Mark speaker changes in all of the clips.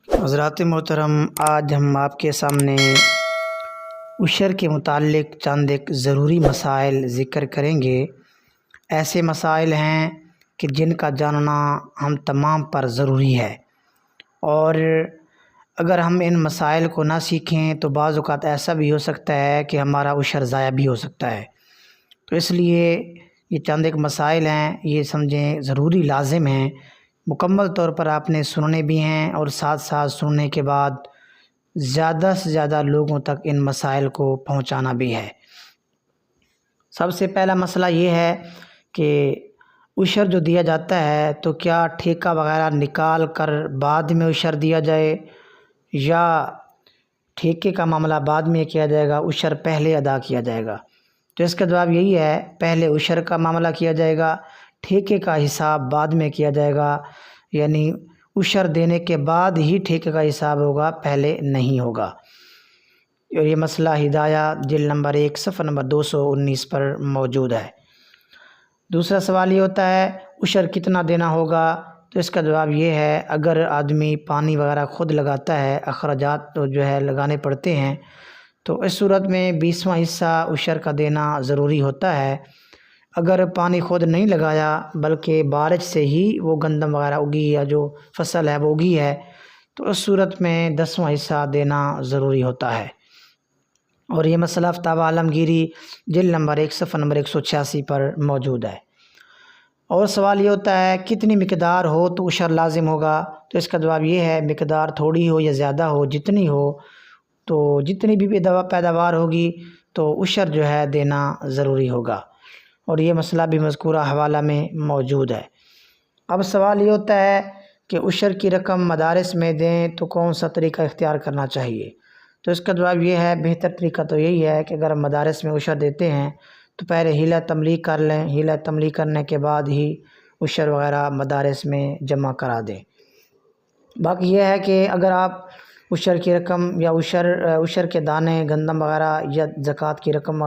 Speaker 1: حضرات محترم، آج ہم آپ کے سامنے عشر کے متعلق چند ایک ضروری مسائل ذکر کریں گے۔ ایسے مسائل ہیں کہ جن کا جاننا ہم تمام پر ضروری ہے، اور اگر ہم ان مسائل کو نہ سیکھیں تو بعض اوقات ایسا بھی ہو سکتا ہے کہ ہمارا عشر ضائع بھی ہو سکتا ہے۔ تو اس لیے یہ چند ایک مسائل ہیں، یہ سمجھیں ضروری لازم ہیں، مکمل طور پر آپ نے سننے بھی ہیں، اور ساتھ ساتھ سننے کے بعد زیادہ سے زیادہ لوگوں تک ان مسائل کو پہنچانا بھی ہے۔ سب سے پہلا مسئلہ یہ ہے کہ عشر جو دیا جاتا ہے تو کیا ٹھیکہ وغیرہ نکال کر بعد میں عشر دیا جائے، یا ٹھیکے کا معاملہ بعد میں کیا جائے گا، عشر پہلے ادا کیا جائے گا؟ تو اس کا جواب یہی ہے، پہلے عشر کا معاملہ کیا جائے گا، ٹھیکے کا حساب بعد میں کیا جائے گا، یعنی عشر دینے کے بعد ہی ٹھیکے کا حساب ہوگا، پہلے نہیں ہوگا۔ اور یہ مسئلہ ہدایہ جلد نمبر 1 صفحہ نمبر 219 پر موجود ہے۔ دوسرا سوال یہ ہوتا ہے عشر کتنا دینا ہوگا؟ تو اس کا جواب یہ ہے، اگر آدمی پانی وغیرہ خود لگاتا ہے، اخراجات تو جو ہے لگانے پڑتے ہیں، تو اس صورت میں 20واں حصہ عشر کا دینا ضروری ہوتا ہے۔ اگر پانی خود نہیں لگایا بلکہ بارش سے ہی وہ گندم وغیرہ اگی یا جو فصل ہے وہ اگی ہے، تو اس صورت میں 10واں حصہ دینا ضروری ہوتا ہے۔ اور یہ مسئلہ فتاوی عالمگیری جلد نمبر 1 صفحہ نمبر 186 پر موجود ہے۔ اور سوال یہ ہوتا ہے کتنی مقدار ہو تو عشر لازم ہوگا؟ تو اس کا جواب یہ ہے، مقدار تھوڑی ہو یا زیادہ ہو، جتنی ہو تو جتنی بھی پیداوار ہوگی تو عشر جو ہے دینا ضروری ہوگا، اور یہ مسئلہ بھی مذکورہ حوالہ میں موجود ہے۔ اب سوال یہ ہوتا ہے کہ عشر کی رقم مدارس میں دیں تو کون سا طریقہ اختیار کرنا چاہیے؟ تو اس کا جواب یہ ہے، بہتر طریقہ تو یہی ہے کہ اگر ہم مدارس میں عشر دیتے ہیں تو پہلے حیلہ تملیغ کر لیں، حیلہ تملیغ کرنے کے بعد ہی عشر وغیرہ مدارس میں جمع کرا دیں۔ باقی یہ ہے کہ اگر آپ عشر کی رقم یا عشر کے دانے گندم وغیرہ یا زکوٰۃ کی رقم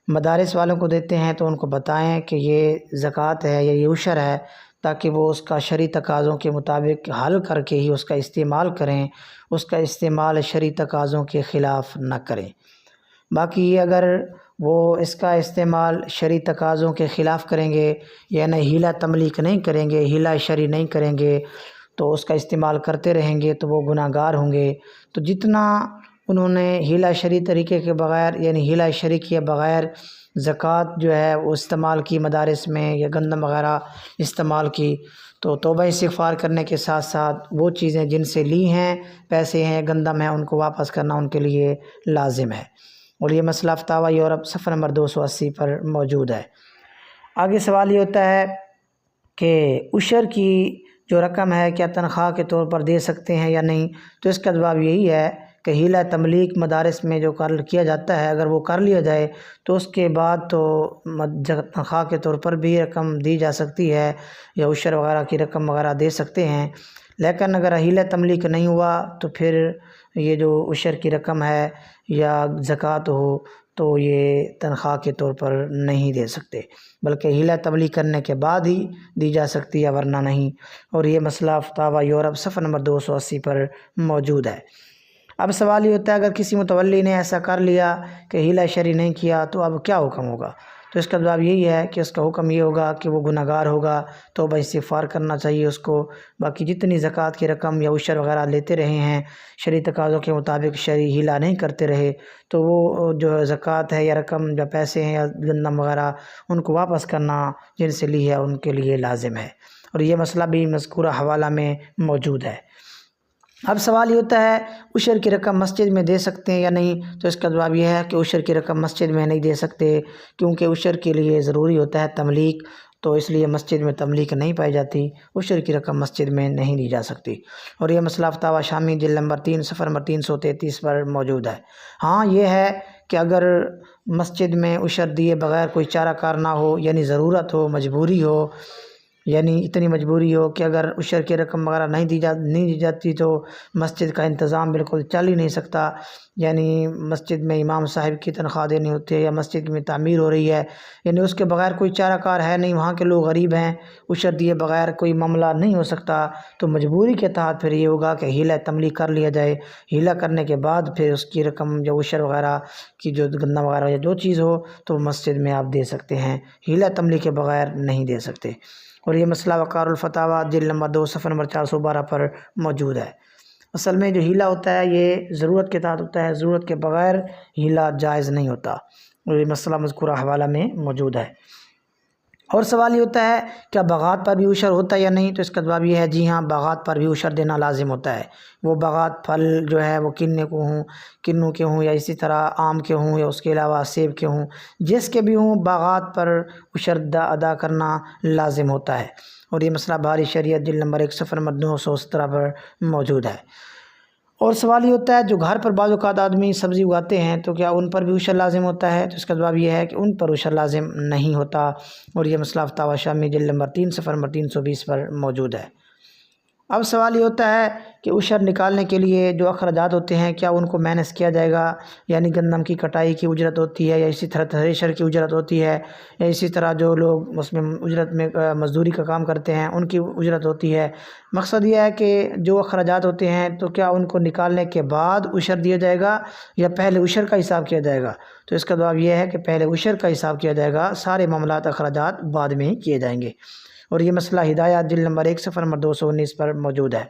Speaker 1: مدارس والوں کو دیتے ہیں تو ان کو بتائیں کہ یہ زکوٰۃ ہے یا یہ عشر ہے، تاکہ وہ اس کا شرعی تقاضوں کے مطابق حل کر کے ہی اس کا استعمال کریں، اس کا استعمال شرعی تقاضوں کے خلاف نہ کریں۔ باقی یہ اگر وہ اس کا استعمال شرعی تقاضوں کے خلاف کریں گے، یعنی حیلہ تملیغ نہیں کریں گے، حیلہ شرعی نہیں کریں گے، تو اس کا استعمال کرتے رہیں گے تو وہ گناہ گار ہوں گے۔ تو جتنا انہوں نے حیلہ شرعی طریقے کے بغیر، یعنی حیلہ شرعی کیے بغیر زکوٰۃ جو ہے وہ استعمال کی مدارس میں، یا گندم وغیرہ استعمال کی، تو توبہ استغفار کرنے کے ساتھ ساتھ وہ چیزیں جن سے لی ہیں، پیسے ہیں، گندم ہیں، ان کو واپس کرنا ان کے لیے لازم ہے۔ اور یہ مسئلہ فتاوی یورپ صفحہ نمبر 280 پر موجود ہے۔ آگے سوال یہ ہوتا ہے کہ عشر کی جو رقم ہے کیا تنخواہ کے طور پر دے سکتے ہیں یا نہیں؟ تو اس کا جواب یہی ہے کہ حیلہ تملیغ مدارس میں جو کیا جاتا ہے، اگر وہ کر لیا جائے تو اس کے بعد تو تنخواہ کے طور پر بھی رقم دی جا سکتی ہے، یا عشر وغیرہ کی رقم وغیرہ دے سکتے ہیں۔ لیکن اگر حیلہ تملیغ نہیں ہوا تو پھر یہ جو عشر کی رقم ہے یا زکوٰۃ ہو تو یہ تنخواہ کے طور پر نہیں دے سکتے، بلکہ حیلہ تملیغ کرنے کے بعد ہی دی جا سکتی ہے، ورنہ نہیں۔ اور یہ مسئلہ فتاوی یورپ صفحہ نمبر 280 پر موجود ہے۔ اب سوال یہ ہوتا ہے اگر کسی متولی نے ایسا کر لیا کہ حیلہ شرعی نہیں کیا تو اب کیا حکم ہوگا؟ تو اس کا جواب یہی ہے کہ اس کا حکم یہ ہوگا کہ وہ گناہ گار ہوگا، توبہ استغفار کرنا چاہیے اس کو۔ باقی جتنی زکوٰۃ کی رقم یا عشر وغیرہ لیتے رہے ہیں، شرعی تقاضوں کے مطابق شرعی حیلہ نہیں کرتے رہے، تو وہ جو زکوٰۃ ہے یا رقم یا پیسے ہیں یا گندم وغیرہ، ان کو واپس کرنا جن سے لی ہے ان کے لیے لازم ہے۔ اور یہ مسئلہ بھی مذکورہ حوالہ میں موجود ہے۔ اب سوال یہ ہوتا ہے عشر کی رقم مسجد میں دے سکتے ہیں یا نہیں؟ تو اس کا جواب یہ ہے کہ عشر کی رقم مسجد میں نہیں دے سکتے، کیونکہ عشر کے لیے ضروری ہوتا ہے تملیغ، تو اس لیے مسجد میں تملیغ نہیں پائی جاتی، عشر کی رقم مسجد میں نہیں دی جا سکتی۔ اور یہ مسئلہ فتاوی شامی جلد نمبر 3 صفحہ نمبر 333 پر موجود ہے۔ ہاں یہ ہے کہ اگر مسجد میں عشر دیے بغیر کوئی چارہ کار نہ ہو، یعنی ضرورت ہو، مجبوری ہو، یعنی اتنی مجبوری ہو کہ اگر عشر کی رقم وغیرہ نہیں دی جاتی تو مسجد کا انتظام بالکل چل ہی نہیں سکتا، یعنی مسجد میں امام صاحب کی تنخواہ دینی ہوتی ہے یا مسجد میں تعمیر ہو رہی ہے، یعنی اس کے بغیر کوئی چارہ کار ہے نہیں، وہاں کے لوگ غریب ہیں، عشر دیے بغیر کوئی معاملہ نہیں ہو سکتا، تو مجبوری کے تحت پھر یہ ہوگا کہ ہیلہ تملی کر لیا جائے، ہیلہ کرنے کے بعد پھر اس کی رقم جو عشر وغیرہ کی جو گندم وغیرہ یا جو چیز ہو تو مسجد میں آپ دے سکتے ہیں، ہیلہ تملی کے بغیر نہیں دے سکتے۔ اور یہ مسئلہ وقار الفتاویٰ جلد نمبر 2 صفحہ نمبر 412 پر موجود ہے۔ اصل میں جو ہیلہ ہوتا ہے یہ ضرورت کے تحت ہوتا ہے، ضرورت کے بغیر ہیلہ جائز نہیں ہوتا، اور یہ مسئلہ مذکورہ حوالہ میں موجود ہے۔ اور سوال یہ ہوتا ہے کیا باغات پر بھی عشر ہوتا ہے یا نہیں، تو اس کا جواب یہ ہے جی ہاں، باغات پر بھی عشر دینا لازم ہوتا ہے۔ وہ باغات پھل جو ہے وہ کنوں کے ہوں یا اسی طرح آم کے ہوں یا اس کے علاوہ سیب کے ہوں، جس کے بھی ہوں باغات پر عشر ادا کرنا لازم ہوتا ہے۔ اور یہ مسئلہ بحری شریعت جلد نمبر 1 صفحہ نمبر 917 پر موجود ہے۔ اور سوال یہ ہوتا ہے جو گھر پر بعض اوقات آدمی سبزی اگاتے ہیں تو کیا ان پر بھی عشر لازم ہوتا ہے، تو اس کا جواب یہ ہے کہ ان پر عشر لازم نہیں ہوتا، اور یہ مسئلہ فتاویٰ شامی جلد نمبر 3 صفحہ نمبر 320 پر موجود ہے۔ اب سوال یہ ہوتا ہے کہ عشر نکالنے کے لیے جو اخراجات ہوتے ہیں کیا ان کو مینس کیا جائے گا، یعنی گندم کی کٹائی کی اجرت ہوتی ہے یا اسی طرح تھریشر کی اجرت ہوتی ہے یا اسی طرح جو لوگ اس میں اجرت میں مزدوری کا کام کرتے ہیں ان کی اجرت ہوتی ہے۔ مقصد یہ ہے کہ جو اخراجات ہوتے ہیں تو کیا ان کو نکالنے کے بعد عشر دیا جائے گا یا پہلے عشر کا حساب کیا جائے گا، تو اس کا جواب یہ ہے کہ پہلے عشر کا حساب کیا جائے گا، سارے معاملات اخراجات بعد میں ہی کیے جائیں گے۔ اور یہ مسئلہ ہدایات جلد نمبر 1 صفحہ نمبر 219 پر موجود ہے۔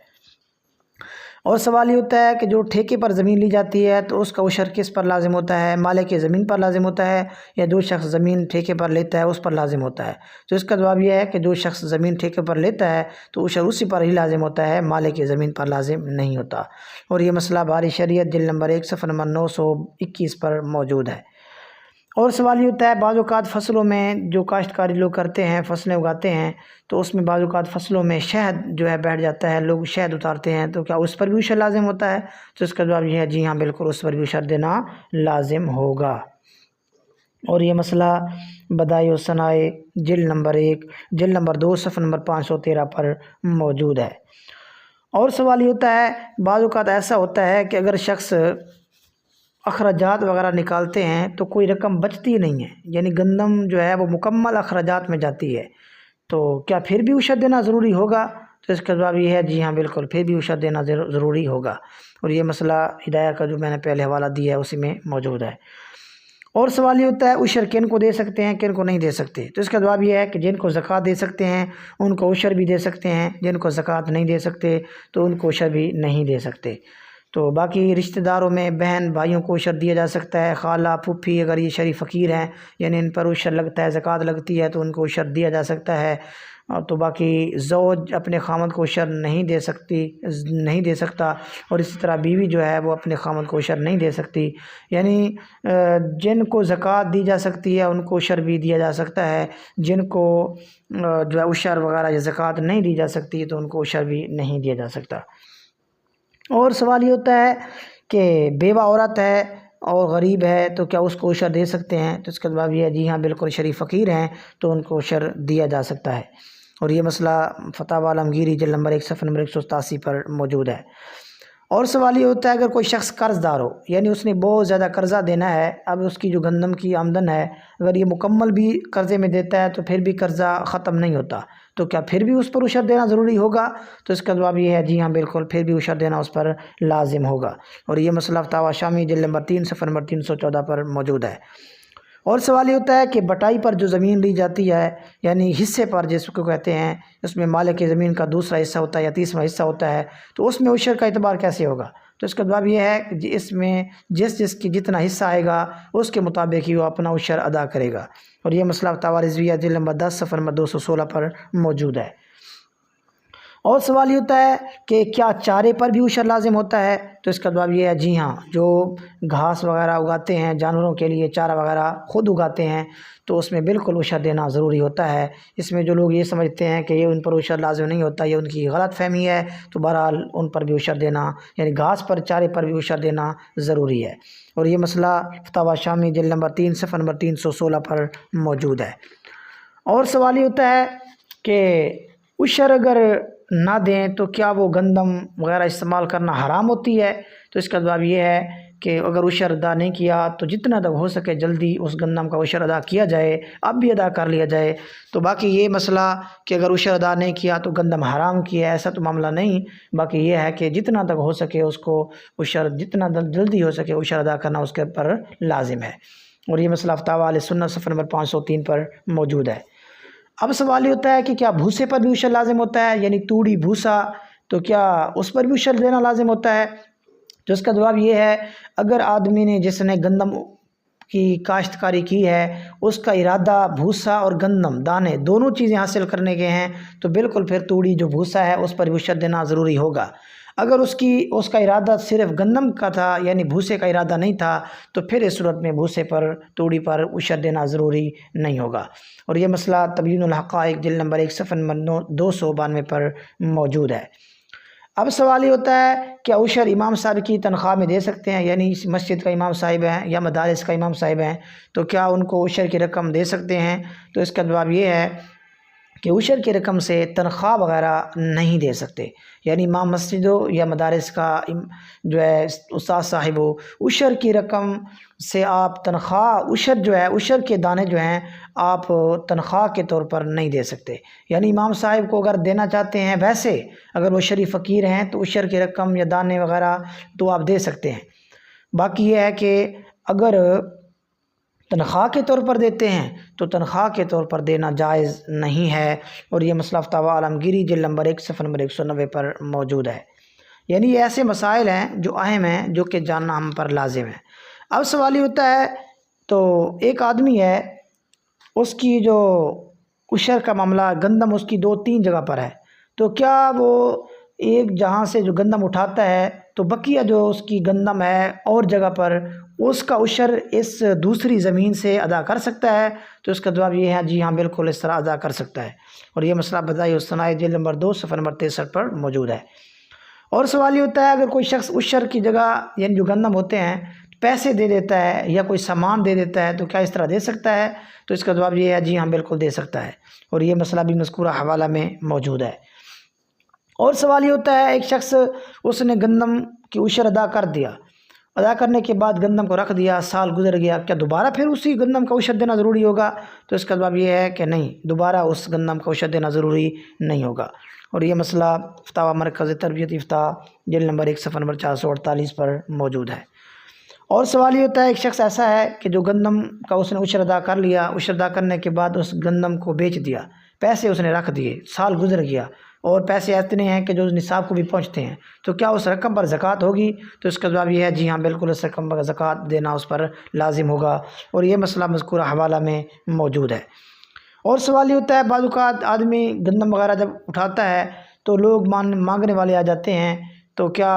Speaker 1: اور سوال یہ ہوتا ہے کہ جو ٹھیکے پر زمین لی جاتی ہے تو اس کا عشر کس پر لازم ہوتا ہے، مالک زمین پر لازم ہوتا ہے یا جو شخص زمین ٹھیکے پر لیتا ہے اس پر لازم ہوتا ہے، تو اس کا جواب یہ ہے کہ جو شخص زمین ٹھیکے پر لیتا ہے تو عشر اسی پر ہی لازم ہوتا ہے، مالک زمین پر لازم نہیں ہوتا۔ اور یہ مسئلہ بحری شریعت جلد نمبر 1 صفحہ نمبر 921 پر موجود ہے۔ اور سوال یہ ہوتا ہے بعض اوقات فصلوں میں جو کاشتکاری لوگ کرتے ہیں، فصلیں اگاتے ہیں تو اس میں بعض اوقات فصلوں میں شہد جو ہے بیٹھ جاتا ہے، لوگ شہد اتارتے ہیں، تو کیا اس پر بھی عشر لازم ہوتا ہے، تو اس کا جواب یہ ہے جی ہاں بالکل اس پر بھی عشر دینا لازم ہوگا۔ اور یہ مسئلہ بدائع و صنائع جلد نمبر 1 جلد نمبر 2 صفحہ نمبر 513 پر موجود ہے۔ اور سوال یہ ہوتا ہے بعض اوقات ایسا ہوتا ہے کہ اگر شخص اخراجات وغیرہ نکالتے ہیں تو کوئی رقم بچتی نہیں ہے، یعنی گندم جو ہے وہ مکمل اخراجات میں جاتی ہے، تو کیا پھر بھی عشر دینا ضروری ہوگا، تو اس کا جواب یہ ہے جی ہاں بالکل پھر بھی عشر دینا ضروری ہوگا۔ اور یہ مسئلہ ہدایہ کا جو میں نے پہلے حوالہ دیا ہے اسی میں موجود ہے۔ اور سوال یہ ہوتا ہے عشر کن کو دے سکتے ہیں کن کو نہیں دے سکتے، تو اس کا جواب یہ ہے کہ جن کو زکوٰۃ دے سکتے ہیں ان کو عشر بھی دے سکتے ہیں، جن کو زکوٰۃ نہیں دے سکتے تو ان کو عشر بھی نہیں دے سکتے۔ تو باقی رشتہ داروں میں بہن بھائیوں کو عشر دیا جا سکتا ہے، خالہ پھوپھی اگر یہ شریف فقیر ہیں یعنی ان پر عشر لگتا ہے، زکوٰۃ لگتی ہے تو ان کو عشر دیا جا سکتا ہے۔ تو باقی زوج اپنے خامند کو عشر نہیں دے سکتا، اور اسی طرح بیوی جو ہے وہ اپنے خامند کو عشر نہیں دے سکتی، یعنی جن کو زکوٰۃ دی جا سکتی ہے ان کو عشر بھی دیا جا سکتا ہے، جن کو جو ہے عشر وغیرہ یا زکوٰۃ نہیں دی جا سکتی تو ان کو عشر بھی نہیں دیا جا سکتا۔ اور سوال یہ ہوتا ہے کہ بیوہ عورت ہے اور غریب ہے تو کیا اس کو عشر دے سکتے ہیں، تو اس کا جواب یہ ہے جی ہاں بالکل شریف فقیر ہیں تو ان کو عشر دیا جا سکتا ہے۔ اور یہ مسئلہ فتاویٰ عالمگیری جلد نمبر 1 صفحہ نمبر 187 پر موجود ہے۔ اور سوال یہ ہوتا ہے اگر کوئی شخص قرض دار ہو، یعنی اس نے بہت زیادہ قرضہ دینا ہے، اب اس کی جو گندم کی آمدن ہے اگر یہ مکمل بھی قرضے میں دیتا ہے تو پھر بھی قرضہ ختم نہیں ہوتا، تو کیا پھر بھی اس پر عشر دینا ضروری ہوگا، تو اس کا جواب یہ ہے جی ہاں بالکل پھر بھی عشر دینا اس پر لازم ہوگا۔ اور یہ مسئلہ فتاویٰ شامی جلد نمبر 3 صفحہ نمبر 314 پر موجود ہے۔ اور سوال یہ ہوتا ہے کہ بٹائی پر جو زمین لی جاتی ہے یعنی حصے پر جس کو کہتے ہیں، اس میں مالک زمین کا دوسرا حصہ ہوتا ہے یا تیسرا حصہ ہوتا ہے، تو اس میں عشر کا اعتبار کیسے ہوگا، تو اس کا جواب یہ ہے کہ اس میں جس کی جتنا حصہ آئے گا اس کے مطابق ہی وہ اپنا عشر ادا کرے گا۔ اور یہ مسئلہ فتاویٰ رضویہ جلد نمبر 10 صفحہ نمبر 216 پر موجود ہے۔ اور سوال یہ ہوتا ہے کہ کیا چارے پر بھی عشر لازم ہوتا ہے، تو اس کا جواب یہ ہے جی ہاں، جو گھاس وغیرہ اگاتے ہیں جانوروں کے لیے چارہ وغیرہ خود اگاتے ہیں تو اس میں بالکل عشر دینا ضروری ہوتا ہے۔ اس میں جو لوگ یہ سمجھتے ہیں کہ یہ ان پر عشر لازم نہیں ہوتا، یہ ان کی غلط فہمی ہے، تو بہرحال ان پر بھی عشر دینا یعنی گھاس پر چارے پر بھی عشر دینا ضروری ہے۔ اور یہ مسئلہ فتاویٰ شامی جلد نمبر 3 صفحہ نمبر 316 پر موجود ہے۔ اور سوال یہ ہوتا ہے کہ عشر اگر نہ دیں تو کیا وہ گندم وغیرہ استعمال کرنا حرام ہوتی ہے؟ تو اس کا جواب یہ ہے کہ اگر عشر ادا نہیں کیا تو جتنا تک ہو سکے جلدی اس گندم کا عشر ادا کیا جائے، اب بھی ادا کر لیا جائے۔ تو باقی یہ مسئلہ کہ اگر عشر ادا نہیں کیا تو گندم حرام کیا ہے، ایسا تو معاملہ نہیں۔ باقی یہ ہے کہ جتنا تک ہو سکے اس کو عشر، جتنا جلدی ہو سکے عشر ادا کرنا اس کے پر لازم ہے، اور یہ مسئلہ فتاوی اہل سنت صفحہ نمبر 503 پر موجود ہے۔ اب سوال یہ ہوتا ہے کہ کیا بھوسے پر بھی عشر لازم ہوتا ہے، یعنی توڑی بھوسا، تو کیا اس پر بھی عشر دینا لازم ہوتا ہے؟ تو اس کا جواب یہ ہے، اگر آدمی نے جس نے گندم کی کاشتکاری کی ہے اس کا ارادہ بھوسا اور گندم دانے دونوں چیزیں حاصل کرنے کے ہیں تو بالکل پھر توڑی جو بھوسا ہے اس پر بھی عشر دینا ضروری ہوگا۔ اگر اس کا ارادہ صرف گندم کا تھا، یعنی بھوسے کا ارادہ نہیں تھا، تو پھر اس صورت میں بھوسے پر، توڑی پر عشر دینا ضروری نہیں ہوگا، اور یہ مسئلہ تبیین الحقائق جلد نمبر 1 صفحہ نمبر 292 پر موجود ہے۔ اب سوال یہ ہوتا ہے کہ عشر امام صاحب کی تنخواہ میں دے سکتے ہیں، یعنی اس مسجد کا امام صاحب ہیں یا مدارس کا امام صاحب ہیں، تو کیا ان کو عشر کی رقم دے سکتے ہیں؟ تو اس کا جواب یہ ہے کہ عشر کی رقم سے تنخواہ وغیرہ نہیں دے سکتے، یعنی امام مسجد ہو یا مدارس کا جو ہے استاد صاحب ہو، عشر کی رقم سے آپ تنخواہ، عشر جو ہے، عشر کے دانے جو ہیں آپ تنخواہ کے طور پر نہیں دے سکتے۔ یعنی امام صاحب کو اگر دینا چاہتے ہیں، ویسے اگر وہ شریف فقیر ہیں تو عشر کی رقم یا دانے وغیرہ تو آپ دے سکتے ہیں۔ باقی یہ ہے کہ اگر تنخواہ کے طور پر دیتے ہیں تو تنخواہ کے طور پر دینا جائز نہیں ہے، اور یہ مسئلہ فتاوی عالمگیری جلد نمبر 1 صفحہ نمبر 190 پر موجود ہے۔ یعنی یہ ایسے مسائل ہیں جو اہم ہیں، جو کہ جاننا ہم پر لازم ہے۔ اب سوال یہ ہوتا ہے، تو ایک آدمی ہے، اس کی جو عشر کا معاملہ، گندم اس کی 2-3 جگہ پر ہے، تو کیا وہ ایک جہاں سے جو گندم اٹھاتا ہے تو بقیہ جو اس کی گندم ہے اور جگہ پر، اس کا عشر اس دوسری زمین سے ادا کر سکتا ہے؟ تو اس کا جواب یہ ہے، جی ہاں بالکل اس طرح ادا کر سکتا ہے، اور یہ مسئلہ بدائع الصنائع جلد نمبر 2 صفحہ نمبر 63 پر موجود ہے۔ اور سوال یہ ہوتا ہے، اگر کوئی شخص عشر کی جگہ، یعنی جو گندم ہوتے ہیں، پیسے دے دیتا ہے یا کوئی سامان دے دیتا ہے تو کیا اس طرح دے سکتا ہے؟ تو اس کا جواب یہ ہے، جی ہاں بالکل دے سکتا ہے، اور یہ مسئلہ بھی مذکورہ حوالہ میں موجود ہے۔ اور سوال یہ ہوتا ہے، ایک شخص، اس نے گندم کی عشر ادا کر دیا، ادا کرنے کے بعد گندم کو رکھ دیا، سال گزر گیا، کیا دوبارہ پھر اسی گندم کا عشر دینا ضروری ہوگا؟ تو اس کا جواب یہ ہے کہ نہیں، دوبارہ اس گندم کا عشر دینا ضروری نہیں ہوگا، اور یہ مسئلہ فتاوی مرکز تربیت افتاء جلد نمبر 1 صفحہ نمبر 448 پر موجود ہے۔ اور سوال یہ ہوتا ہے، ایک شخص ایسا ہے کہ جو گندم کا اس نے عشر ادا کر لیا، عشر ادا کرنے کے بعد اس گندم کو بیچ دیا، پیسے اس نے رکھ دیے، سال گزر گیا اور پیسے اتنے ہیں کہ جو نصاب کو بھی پہنچتے ہیں، تو کیا اس رقم پر زکوٰۃ ہوگی؟ تو اس کا جواب یہ ہے، جی ہاں بالکل اس رقم پر زکوٰۃ دینا اس پر لازم ہوگا، اور یہ مسئلہ مذکورہ حوالہ میں موجود ہے۔ اور سوال یہ ہوتا ہے، بعض اوقات آدمی گندم وغیرہ جب اٹھاتا ہے تو لوگ مانگنے والے آ جاتے ہیں، تو کیا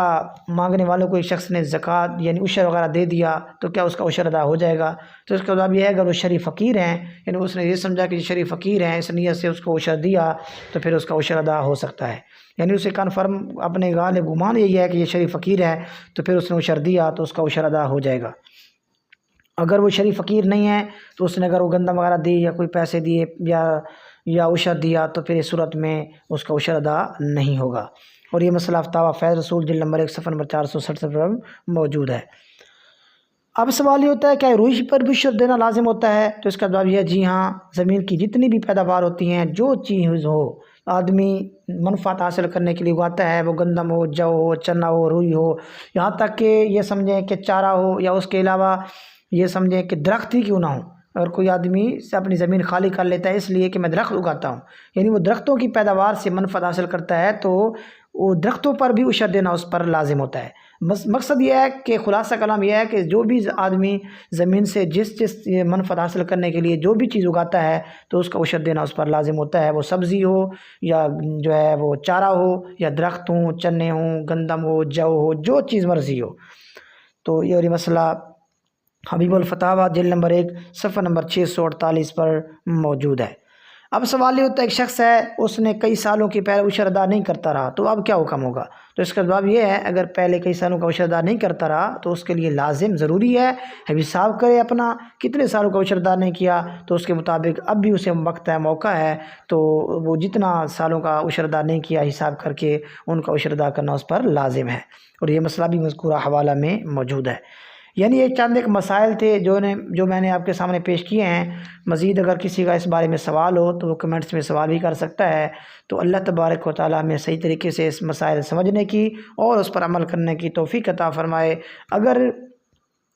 Speaker 1: مانگنے والوں کو ایک شخص نے زکوٰۃ یعنی عشر وغیرہ دے دیا تو کیا اس کا عشر ادا ہو جائے گا؟ تو اس کا جواب یہ ہے، اگر وہ شریف فقیر ہیں، یعنی اس نے یہ سمجھا کہ شریف فقیر ہیں، اس نیت سے اس کو عشر دیا، تو پھر اس کا عشر ادا ہو سکتا ہے، یعنی اسے کنفرم اپنے غالب گمان یہی ہے کہ یہ شریف فقیر ہے، تو پھر اس نے عشر دیا تو اس کا عشر ادا ہو جائے گا۔ اگر وہ شریف فقیر نہیں ہے تو اس نے اگر وہ گندم وغیرہ دی یا کوئی پیسے دیے یا عشر دیا تو پھر اس صورت میں اس کا عشر ادا نہیں ہوگا، اور یہ مسئلہ فتاوی فیض رسول جلد نمبر 1 صفحہ نمبر 467 پر موجود ہے۔ اب سوال یہ ہوتا ہے، کیا روئی پر بھی عشر دینا لازم ہوتا ہے؟ تو اس کا جواب یہ ہے، جی ہاں، زمین کی جتنی بھی پیداوار ہوتی ہیں، جو چیز ہو، آدمی منفعت حاصل کرنے کے لیے اگاتا ہے، وہ گندم ہو، جو ہو، چنا ہو، روئی ہو، یہاں تک کہ یہ سمجھیں کہ چارہ ہو، یا اس کے علاوہ یہ سمجھیں کہ درخت ہی کیوں نہ ہو، اگر کوئی آدمی سے اپنی زمین خالی کر لیتا ہے اس لیے کہ میں درخت اگاتا ہوں، یعنی وہ درختوں کی پیداوار سے منفعت حاصل کرتا ہے، تو وہ درختوں پر بھی عشر دینا اس پر لازم ہوتا ہے۔ مقصد یہ ہے کہ خلاصہ کلام یہ ہے کہ جو بھی آدمی زمین سے جس منفعت حاصل کرنے کے لیے جو بھی چیز اگاتا ہے تو اس کا عشر دینا اس پر لازم ہوتا ہے، وہ سبزی ہو یا جو ہے وہ چارہ ہو یا درخت ہوں، چنے ہوں، گندم ہو، جو ہو، جو چیز مرضی ہو۔ تو یہ مسئلہ حبیب الفتاوی جلد نمبر 1 صفحہ نمبر 648 پر موجود ہے۔ اب سوال یہ ہوتا ہے ایک شخص ہے اس نے کئی سالوں کی پہلے عشر ادا نہیں کرتا رہا تو اب کیا حکم ہوگا؟ تو اس کا جواب یہ ہے اگر پہلے کئی سالوں کا عشر ادا نہیں کرتا رہا تو اس کے لیے لازم ضروری ہے حساب کرے اپنا کتنے سالوں کا عشر ادا نہیں کیا، تو اس کے مطابق اب بھی اسے وقت ہے، موقع ہے، تو وہ جتنا سالوں کا عشر ادا نہیں کیا حساب کر کے ان کا عشر ادا کرنا اس پر لازم ہے، اور یہ مسئلہ بھی مذکورہ حوالہ میں موجود ہے۔ یعنی یہ چند ایک مسائل تھے جو میں نے آپ کے سامنے پیش کیے ہیں۔ مزید اگر کسی کا اس بارے میں سوال ہو تو وہ کمنٹس میں سوال بھی کر سکتا ہے۔ تو اللہ تبارک و تعالیٰ ہمیں صحیح طریقے سے اس مسائل سمجھنے کی اور اس پر عمل کرنے کی توفیق عطا فرمائے۔ اگر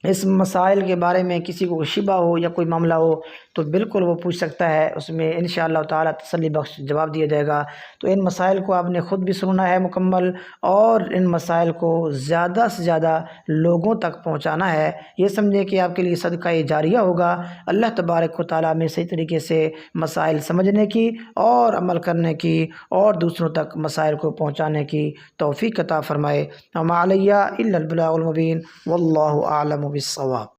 Speaker 1: اس مسائل کے بارے میں کسی کو شبہ ہو یا کوئی معاملہ ہو تو بالکل وہ پوچھ سکتا ہے، اس میں انشاءاللہ تعالیٰ تسلی بخش جواب دیا جائے گا۔ تو ان مسائل کو آپ نے خود بھی سننا ہے مکمل، اور ان مسائل کو زیادہ سے زیادہ لوگوں تک پہنچانا ہے۔ یہ سمجھیں کہ آپ کے لیے صدقہ جاریہ ہوگا۔ اللہ تبارک و تعالیٰ میں صحیح طریقے سے مسائل سمجھنے کی اور عمل کرنے کی اور دوسروں تک مسائل کو پہنچانے کی توفیق عطا فرمائے۔ وما علیہ الا البلاغ المبین واللہ اعلم بالصواب۔